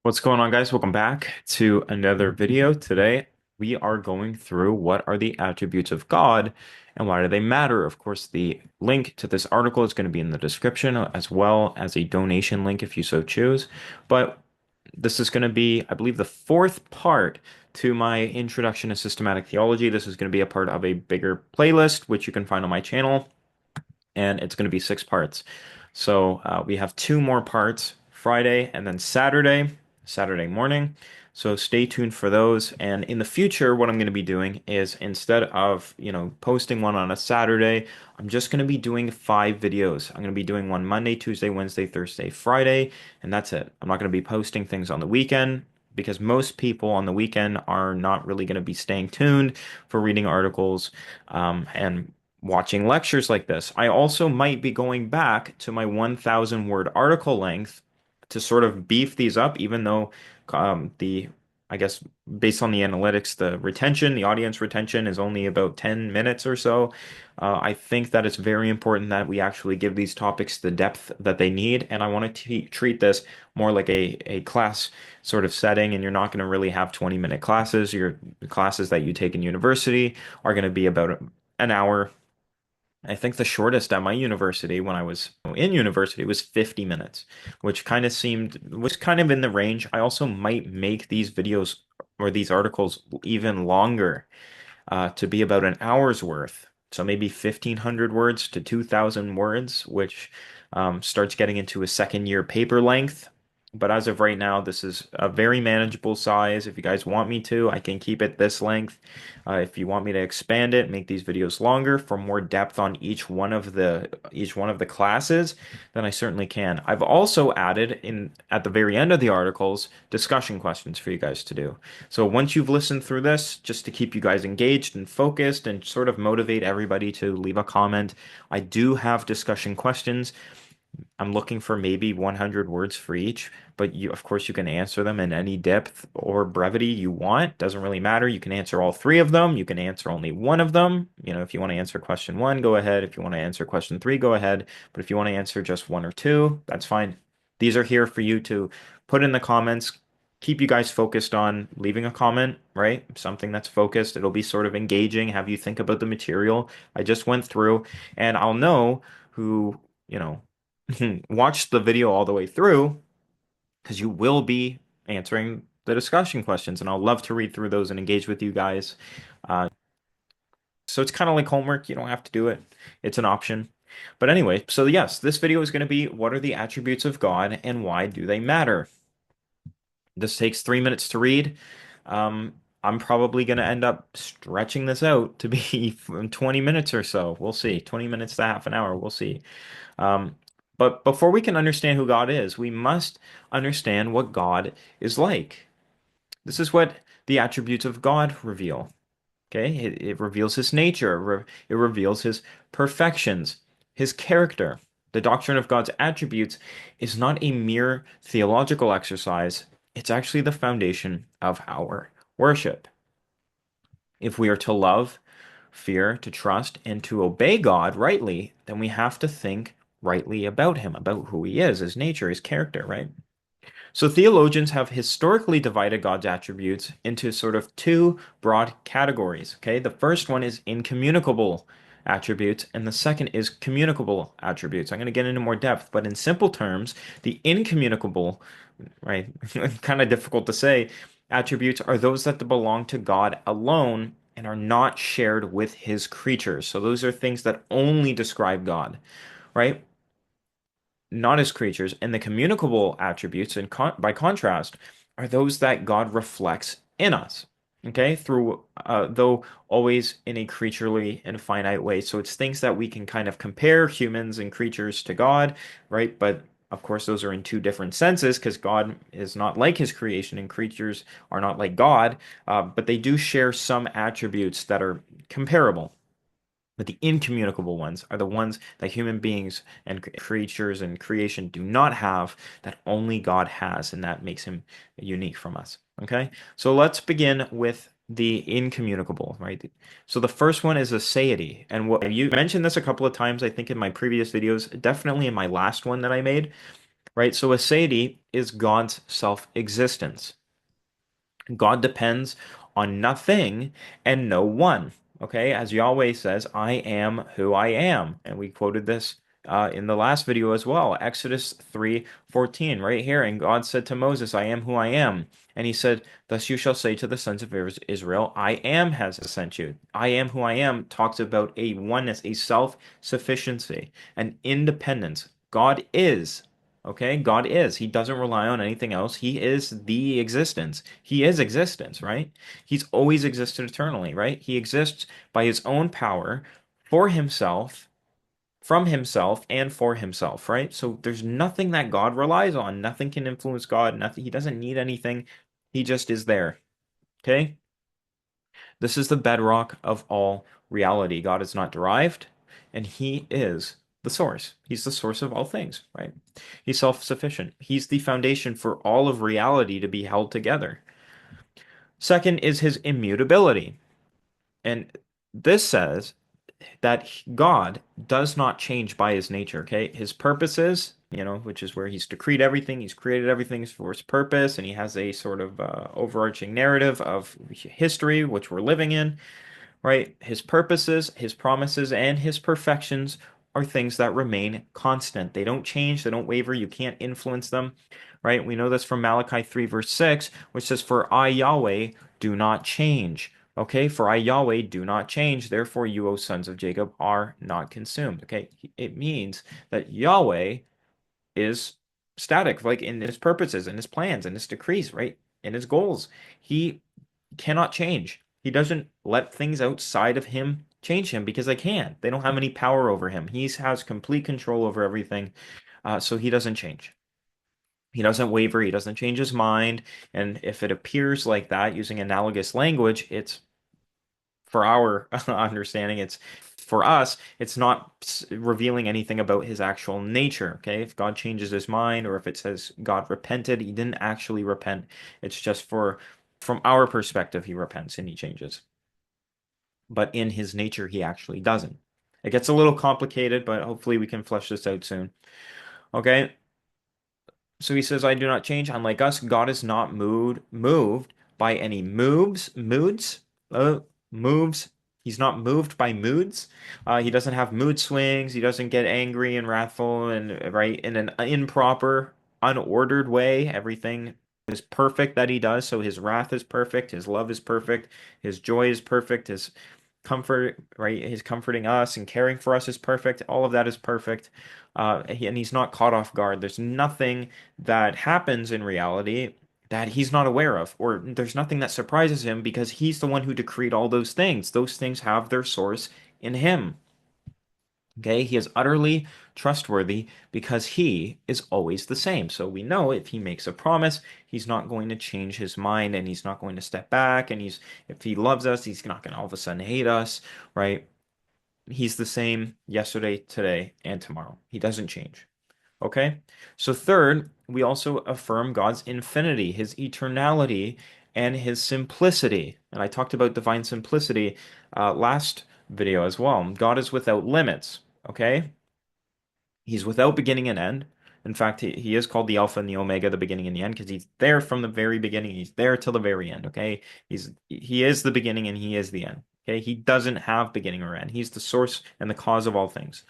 What's going on, guys? Welcome back to another video. Today, we are going through what are the attributes of God and why do they matter. Of course, the link to this article is going to be in the description, as well as a donation link if you so choose. But this is going to be, I believe, the fourth part to my introduction to systematic theology. This is going to be a part of a bigger playlist, which you can find on my channel, and it's going to be 6 parts. So we have 2 more parts, Friday and then Saturday morning. So stay tuned for those. And in the future, what I'm going to be doing is instead of, posting one on a Saturday, I'm just going to be doing 5 videos. I'm going to be doing one Monday, Tuesday, Wednesday, Thursday, Friday, and that's it. I'm not going to be posting things on the weekend because most people on the weekend are not really going to be staying tuned for reading articles. And watching lectures like this. I also might be going back to my 1,000 word article length to sort of beef these up, even though I guess, based on the analytics, the audience retention is only about 10 minutes or so. I think that it's very important that we actually give these topics the depth that they need. And I want to treat this more like a class sort of setting. And you're not going to really have 20-minute classes. Your classes that you take in university are going to be about an hour. I think the shortest at my university when I was in university was 50 minutes, which was kind of in the range. I also might make these videos or these articles even longer, to be about an hour's worth. So maybe 1,500 words to 2,000 words, which starts getting into a second year paper length. But as of right now, this is a very manageable size. If you guys want me to, I can keep it this length. If you want me to expand it, make these videos longer for more depth on each one of the classes, then I certainly can. I've also added in at the very end of the articles discussion questions for you guys to do. So once you've listened through this, just to keep you guys engaged and focused and sort of motivate everybody to leave a comment, I do have discussion questions. I'm looking for maybe 100 words for each, but of course, you can answer them in any depth or brevity you want. Doesn't really matter. You can answer all 3 of them. You can answer only one of them. If you want to answer question one, go ahead. If you want to answer question three, go ahead. But if you want to answer just one or two, that's fine. These are here for you to put in the comments. Keep you guys focused on leaving a comment, right? Something that's focused. It'll be sort of engaging, have you think about the material I just went through, and I'll know who, you know, watch the video all the way through because you will be answering the discussion questions, and I'll love to read through those and engage with you guys. Uh, so it's kind of like homework. You don't have to do it. It's an option. But anyway, so yes, this video is going to be what are the attributes of God and why do they matter? This takes 3 minutes to read. Um, I'm probably going to end up stretching this out to be 20 minutes or so. We'll see. 20 minutes to half an hour. We'll see. Um, but before we can understand who God is, we must understand what God is like. This is what the attributes of God reveal. Okay, it reveals his nature, it reveals his perfections, his character. The doctrine of God's attributes is not a mere theological exercise, it's actually the foundation of our worship. If we are to love, fear, to trust, and to obey God rightly, then we have to think rightly about him, about who he is, his nature, his character, right? So theologians have historically divided God's attributes into sort of 2 broad categories, okay? The first one is incommunicable attributes, and the second is communicable attributes. I'm going to get into more depth, but in simple terms, the incommunicable, right, kind of difficult to say, attributes are those that belong to God alone and are not shared with his creatures. So those are things that only describe God, right? Not as creatures. And the communicable attributes, by contrast, are those that God reflects in us. Okay, through though always in a creaturely and finite way. So it's things that we can kind of compare humans and creatures to God, right? But of course, those are in 2 different senses because God is not like his creation and creatures are not like God. But they do share some attributes that are comparable. But the incommunicable ones are the ones that human beings and creatures and creation do not have, that only God has, and that makes him unique from us. Okay? So let's begin with the incommunicable, right? So the first one is aseity. And what you mentioned this a couple of times, I think, in my previous videos, definitely in my last one that I made. right? So aseity is God's self-existence. God depends on nothing and no one. Okay, as Yahweh says, I am who I am. And we quoted this in the last video as well, Exodus 3:14, right here. And God said to Moses, I am who I am. And he said, Thus you shall say to the sons of Israel, I am has sent you. I am who I am talks about a oneness, a self-sufficiency, an independence. God is. Okay, God is. He doesn't rely on anything else. He is the existence. He is existence, right? He's always existed eternally, right? He exists by his own power for himself, from himself, and for himself, right? So there's nothing that God relies on. Nothing can influence God. Nothing. He doesn't need anything. He just is there. Okay? This is the bedrock of all reality. God is not derived, and he is the source. He's the source of all things, right? He's self-sufficient. He's the foundation for all of reality to be held together. Second is his immutability. And this says that God does not change by his nature, okay? His purposes, which is where he's decreed everything, he's created everything for his purpose, and he has a sort of overarching narrative of history, which we're living in, right? His purposes, his promises, and his perfections are things that remain constant. They don't change, they don't waver, you can't influence them, right? We know this from Malachi 3, verse 6, which says, For I, Yahweh, do not change. Okay, for I, Yahweh, do not change. Therefore, you, O sons of Jacob, are not consumed. Okay, it means that Yahweh is static, like in his purposes, in his plans, in his decrees, right? In his goals. He cannot change. He doesn't let things outside of him change him because they can't. They don't have any power over him. He has complete control over everything, so he doesn't change. He doesn't waver. He doesn't change his mind. And if it appears like that using analogous language, it's for our understanding, it's for us, it's not revealing anything about his actual nature. Okay. If God changes his mind or if it says God repented, he didn't actually repent. It's just from our perspective, he repents and he changes. But in his nature, he actually doesn't. It gets a little complicated, but hopefully we can flesh this out soon. Okay. So he says, I do not change. Unlike us, God is not moved by any uh, moves. He's not moved by moods. He doesn't have mood swings. He doesn't get angry and wrathful and right in an improper, unordered way. Everything is perfect that he does. So his wrath is perfect. His love is perfect. His joy is perfect. His comfort, right? His comforting us and caring for us is perfect. All of that is perfect. And he's not caught off guard. There's nothing that happens in reality that he's not aware of, or there's nothing that surprises him because he's the one who decreed all those things. Those things have their source in him. Okay, he is utterly trustworthy because he is always the same. So we know if he makes a promise, he's not going to change his mind and he's not going to step back. And if he loves us, he's not going to all of a sudden hate us, right? He's the same yesterday, today, and tomorrow. He doesn't change. Okay? So third, we also affirm God's infinity, his eternality, and his simplicity. And I talked about divine simplicity last video as well. God is without limits. Okay? He's without beginning and end. In fact, he is called the Alpha and the Omega, the beginning and the end, because he's there from the very beginning. He's there till the very end. Okay? He is the beginning and he is the end. Okay? He doesn't have beginning or end. He's the source and the cause of all things.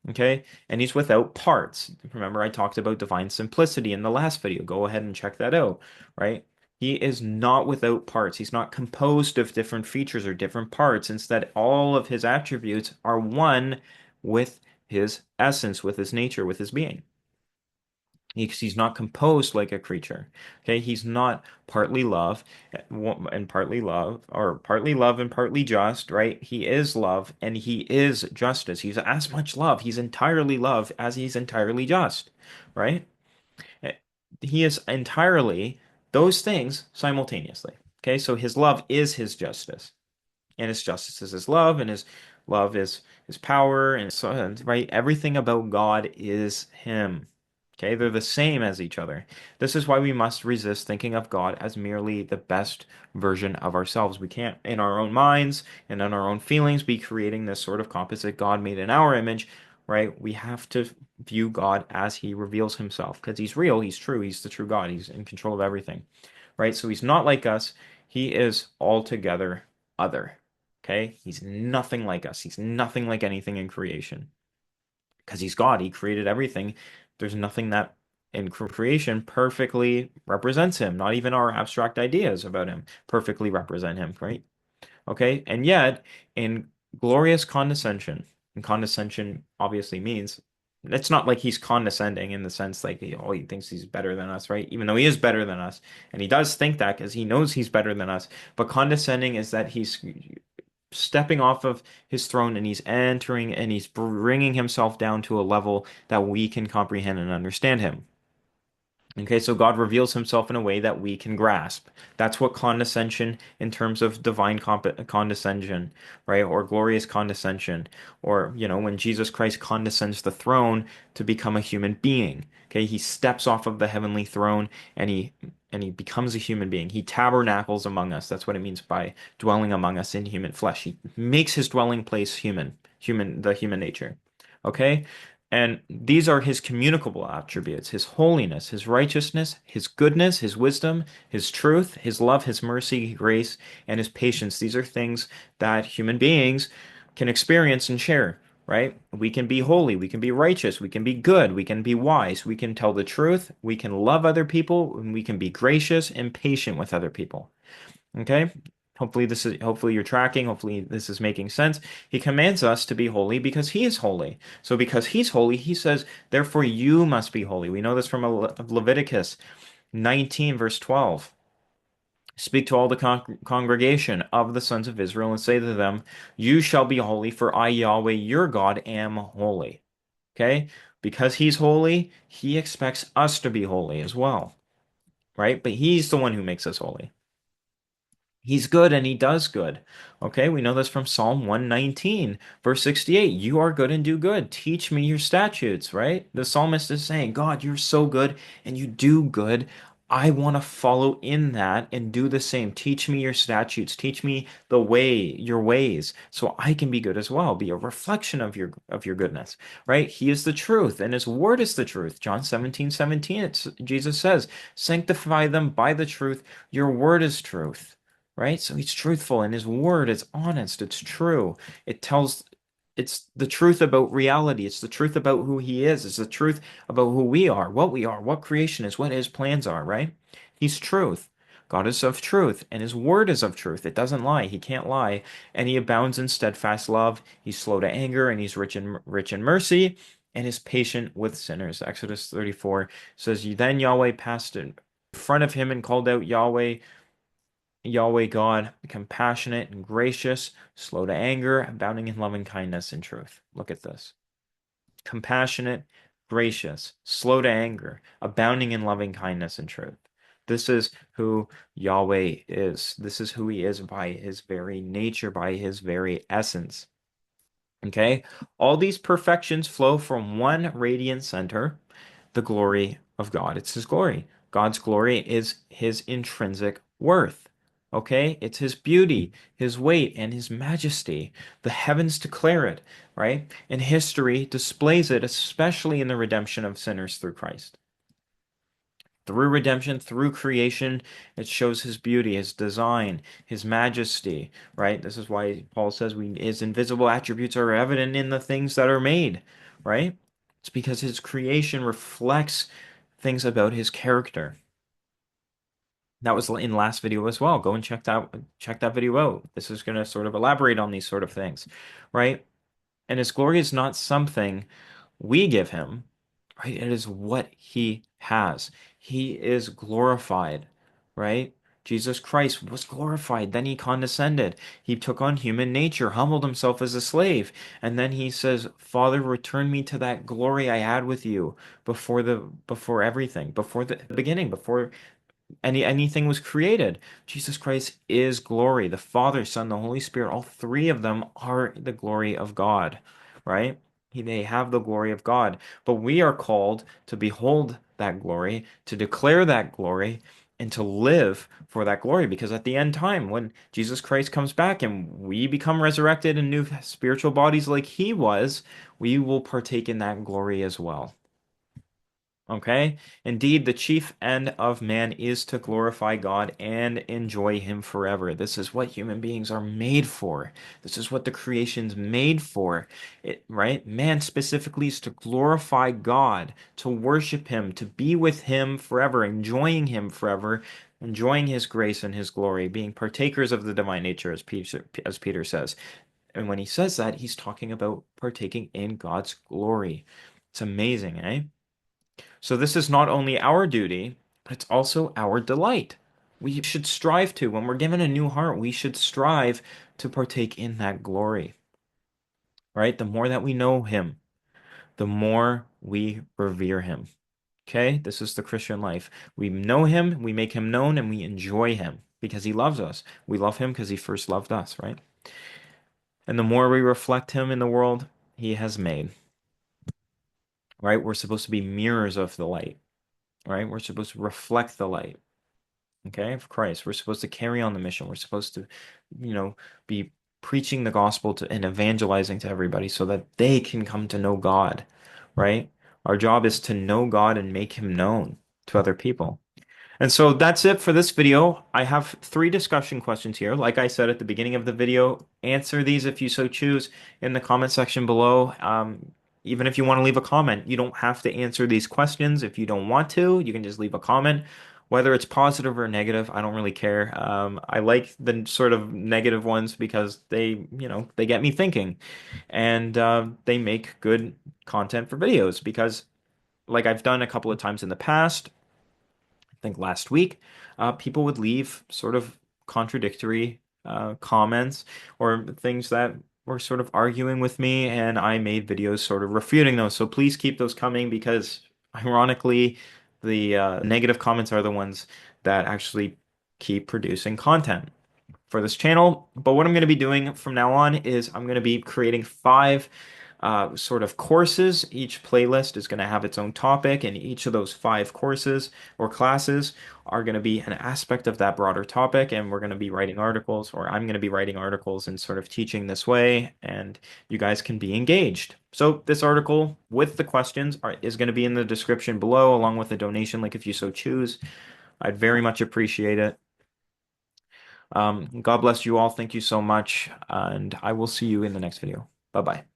Okay? And he's without parts. Remember, I talked about divine simplicity in the last video. Go ahead and check that out, right? He is not without parts. He's not composed of different features or different parts. Instead, all of his attributes are one with his essence, with his nature, with his being. He's not composed like a creature. Okay, he's not partly love and partly love, or partly love and partly just, right? He is love and he is justice. He's as much love. He's entirely love as he's entirely just, right? Eh, He is entirely those things simultaneously. Okay, so his love is his justice, and his justice is his love, and his love is his power, and so right, everything about God is him. Okay, they're the same as each other. This is why we must resist thinking of God as merely the best version of ourselves. We can't, in our own minds and in our own feelings, be creating this sort of composite God made in our image right? We have to view God as he reveals himself because he's real, he's true, he's the true God, he's in control of everything, right? So he's not like us, he is altogether other. Okay? He's nothing like us. He's nothing like anything in creation because he's God. He created everything. There's nothing that in creation perfectly represents him. Not even our abstract ideas about him perfectly represent him, right? Okay. And yet, in glorious condescension, and condescension obviously means it's not like he's condescending in the sense like he thinks he's better than us, right? Even though he is better than us. And he does think that because he knows he's better than us. But condescending is that he's stepping off of his throne and he's entering and he's bringing himself down to a level that we can comprehend and understand him. Okay, so God reveals himself in a way that we can grasp. That's what condescension in terms of divine condescension, right? Or glorious condescension. Or, when Jesus Christ condescends the throne to become a human being. Okay, he steps off of the heavenly throne and he becomes a human being. He tabernacles among us. That's what it means by dwelling among us in human flesh. He makes his dwelling place the human nature. Okay? And these are his communicable attributes, his holiness, his righteousness, his goodness, his wisdom, his truth, his love, his mercy, grace, and his patience. These are things that human beings can experience and share, right? We can be holy, we can be righteous, we can be good, we can be wise, we can tell the truth, we can love other people, and we can be gracious and patient with other people. Okay? Hopefully you're tracking, hopefully this is making sense. He commands us to be holy because he is holy. So because he's holy, he says, therefore you must be holy. We know this from Leviticus 19 verse 12. Speak to all the congregation of the sons of Israel and say to them, you shall be holy, for I, Yahweh, your God, am holy. Okay? Because he's holy, he expects us to be holy as well, right? But he's the one who makes us holy. He's good and he does good. Okay, we know this from Psalm 119, verse 68. You are good and do good. Teach me your statutes, right? The psalmist is saying, God, you're so good and you do good. I want to follow in that and do the same. Teach me your statutes. Teach me your ways, so I can be good as well. Be a reflection of your goodness, right? He is the truth, and his word is the truth. John 17:17, Jesus says, sanctify them by the truth. Your word is truth, right? So he's truthful and his word is honest. It's true. It's the truth about reality. It's the truth about who he is. It's the truth about who we are, what creation is, what his plans are, right? He's truth. God is of truth and his word is of truth. It doesn't lie. He can't lie. And he abounds in steadfast love. He's slow to anger and he's rich in mercy and is patient with sinners. Exodus 34 says, then Yahweh passed in front of him and called out, Yahweh God, compassionate and gracious, slow to anger, abounding in loving kindness and truth. Look at this. Compassionate, gracious, slow to anger, abounding in loving kindness and truth. This is who Yahweh is. This is who he is by his very nature, by his very essence. Okay? All these perfections flow from one radiant center, the glory of God. It's his glory. God's glory is his intrinsic worth. Okay? It's his beauty, his weight, and his majesty. The heavens declare it, right? And history displays it, especially in the redemption of sinners through Christ. Through redemption, through creation, it shows his beauty, his design, his majesty, right? This is why Paul says his invisible attributes are evident in the things that are made, right? It's because his creation reflects things about his character. That was in last video as well. Go and check that video out. This is going to sort of elaborate on these sort of things, right? And his glory is not something we give him, right? It is what he has. He is glorified, right? Jesus Christ was glorified. Then he condescended. He took on human nature, humbled himself as a slave. And then he says, Father, return me to that glory I had with you before everything, before the beginning, before anything was created. Jesus Christ is glory. The Father, Son, the Holy Spirit, all three of them are the glory of God, right? They have the glory of God. But we are called to behold that glory, to declare that glory, and to live for that glory. Because at the end time, when Jesus Christ comes back and we become resurrected in new spiritual bodies like he was, we will partake in that glory as well. Okay? Indeed, the chief end of man is to glorify God and enjoy Him forever. This is what human beings are made for. This is what the creation's made for. Right? Man specifically is to glorify God, to worship Him, to be with Him forever, enjoying Him forever, enjoying His grace and His glory, being partakers of the divine nature, as Peter says. And when he says that, he's talking about partaking in God's glory. It's amazing, eh? So this is not only our duty, but it's also our delight. We should strive to, when we're given a new heart, we should strive to partake in that glory, right? The more that we know Him, the more we revere Him. Okay? This is the Christian life. We know Him, we make Him known, and we enjoy Him because He loves us. We love Him because He first loved us, right? And the more we reflect Him in the world He has made, right? We're supposed to be mirrors of the light, right? We're supposed to reflect the light. Okay, of Christ. We're supposed to carry on the mission. We're supposed to, be preaching the gospel to and evangelizing to everybody so that they can come to know God, right? Our job is to know God and make Him known to other people. And so that's it for this video. I have 3 discussion questions here. Like I said at the beginning of the video, answer these if you so choose in the comment section below. Even if you want to leave a comment, you don't have to answer these questions. If you don't want to, you can just leave a comment. Whether it's positive or negative, I don't really care. I like the sort of negative ones because they get me thinking, and they make good content for videos because, like I've done a couple of times in the past, I think last week, people would leave sort of contradictory comments or things that were sort of arguing with me, and I made videos sort of refuting those. So please keep those coming because, ironically, the negative comments are the ones that actually keep producing content for this channel. But what I'm going to be doing from now on is I'm going to be creating 5 sort of courses. Each playlist is going to have its own topic, and each of those 5 courses or classes are going to be an aspect of that broader topic. And we're going to be writing articles, or I'm going to be writing articles and sort of teaching this way, and you guys can be engaged. So this article with the questions is going to be in the description below, along with the donation link if you so choose. I'd very much appreciate it. God bless you all. Thank you so much, and I will see you in the next video. Bye bye.